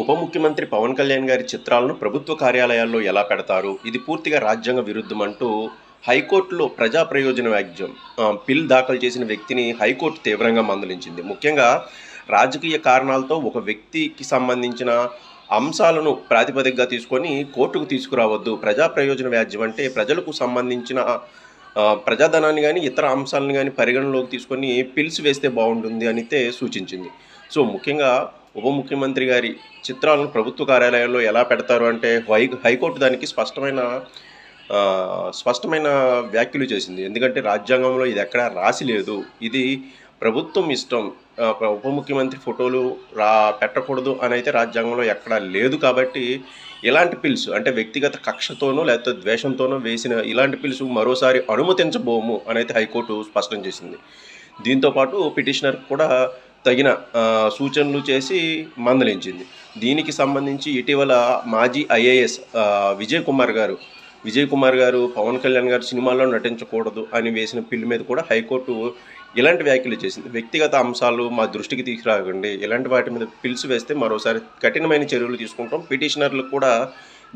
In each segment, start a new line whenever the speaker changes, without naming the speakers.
ఉప ముఖ్యమంత్రి పవన్ కళ్యాణ్ గారి చిత్రాలను ప్రభుత్వ కార్యాలయాల్లో ఎలా పెడతారు? ఇది పూర్తిగా రాజ్యాంగ విరుద్ధం అంటూ హైకోర్టులో ప్రజా ప్రయోజన వ్యాజ్యం బిల్ దాఖలు చేసిన వ్యక్తిని హైకోర్టు తీవ్రంగా మందలించింది. ముఖ్యంగా రాజకీయ కారణాలతో ఒక వ్యక్తికి సంబంధించిన అంశాలను ప్రాతిపదికగా తీసుకొని కోర్టుకు తీసుకురావద్దు. ప్రజా ప్రయోజన వ్యాజ్యం అంటే ప్రజలకు సంబంధించిన ప్రజాధనాన్ని గానీ, ఇతర అంశాలను గానీ పరిగణనలోకి తీసుకొని పిల్స్ వేస్తే బావుంటుంది అనితే సూచించింది. సో, ముఖ్యంగా ఉప ముఖ్యమంత్రి గారి చిత్రాలను ప్రభుత్వ కార్యాలయాల్లో ఎలా పెడతారు అంటే హైకోర్టు దానికి స్పష్టమైన వ్యాఖ్యలు చేసింది. ఎందుకంటే రాజ్యాంగంలో ఇది ఎక్కడా రాసి లేదు. ఇది ప్రభుత్వం ఇష్టం. ఉప ముఖ్యమంత్రి ఫోటోలు పెట్టకూడదు అనైతే రాజ్యాంగంలో ఎక్కడా లేదు. కాబట్టి ఇలాంటి పిల్స్ అంటే వ్యక్తిగత కక్షతోనో లేకపోతే ద్వేషంతోనో వేసిన ఇలాంటి పిల్స్ మరోసారి అనుమతించబోము అనైతే హైకోర్టు స్పష్టం చేసింది. దీంతోపాటు పిటిషనర్ కూడా తగిన సూచనలు చేసి మందలించింది. దీనికి సంబంధించి ఇటీవల మాజీ ఐఏఎస్ విజయ్ కుమార్ గారు పవన్ కళ్యాణ్ గారు సినిమాల్లో నటించకూడదు అని వేసిన పిల్లు మీద కూడా హైకోర్టు ఇలాంటి వ్యాఖ్యలు చేసింది. వ్యక్తిగత అంశాలు మా దృష్టికి తీసుకురాకండి, ఇలాంటి వాటి మీద పిల్స్ వేస్తే మరోసారి కఠినమైన చర్యలు తీసుకుంటాం, పిటిషనర్లకు కూడా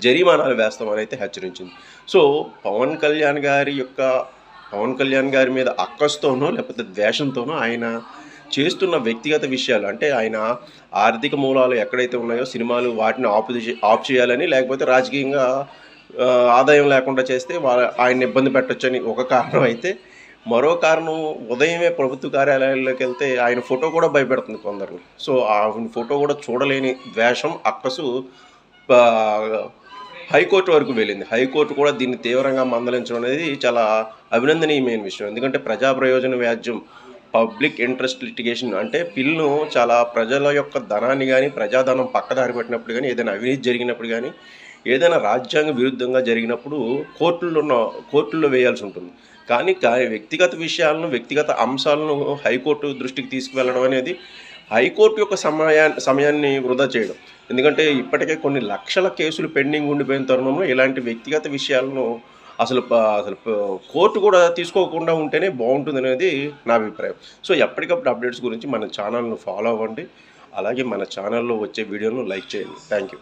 జరిమానాలు వేస్తామని అయితే హెచ్చరించింది. సో పవన్ కళ్యాణ్ గారి మీద అక్కస్తోనో లేకపోతే ద్వేషంతోనో ఆయన చేస్తున్న వ్యక్తిగత విషయాలు అంటే ఆయన ఆర్థిక మూలాలు ఎక్కడైతే ఉన్నాయో సినిమాలు వాటిని ఆఫ్ చేయాలని, లేకపోతే రాజకీయంగా ఆదాయం లేకుండా చేస్తే ఆయన్ని ఇబ్బంది పెట్టొచ్చని ఒక కారణం అయితే, మరో కారణం ఉదయమే ప్రభుత్వ కార్యాలయాల్లోకి వెళ్తే ఆయన ఫోటో కూడా భయపెడుతుంది కొందరిని. సో ఆయన ఫోటో కూడా చూడలేని ద్వేషం, అక్కసు హైకోర్టు వరకు వెళ్ళింది. హైకోర్టు కూడా దీన్ని తీవ్రంగా మందలించడం అనేది చాలా అభినందనీయమైన విషయం. ఎందుకంటే ప్రజా ప్రయోజన వ్యాజ్యం, పబ్లిక్ ఇంట్రెస్ట్ లిటిగేషన్ అంటే పిల్ను చాలా ప్రజల యొక్క ధనాన్ని కానీ, ప్రజాధనం పక్కదారి పెట్టినప్పుడు కానీ, ఏదైనా అవినీతి జరిగినప్పుడు కానీ, ఏదైనా రాజ్యాంగ విరుద్ధంగా జరిగినప్పుడు కోర్టుల్లో వేయాల్సి ఉంటుంది. కానీ వ్యక్తిగత విషయాలను, వ్యక్తిగత అంశాలను హైకోర్టు దృష్టికి తీసుకువెళ్ళడం అనేది హైకోర్టు యొక్క సమయాన్ని వృధా చేయడం. ఎందుకంటే ఇప్పటికే కొన్ని లక్షల కేసులు పెండింగ్ ఉండిపోయిన తరుణంలో ఇలాంటి వ్యక్తిగత విషయాలను అసలు కోర్టు కూడా తీసుకోకుండా ఉంటేనే బాగుంటుందనేది నా అభిప్రాయం. సో ఎప్పటికప్పుడు అప్డేట్స్ గురించి మన ఛానల్ను ఫాలో అవ్వండి. అలాగే మన ఛానల్లో వచ్చే వీడియోను లైక్ చేయండి. Thank you.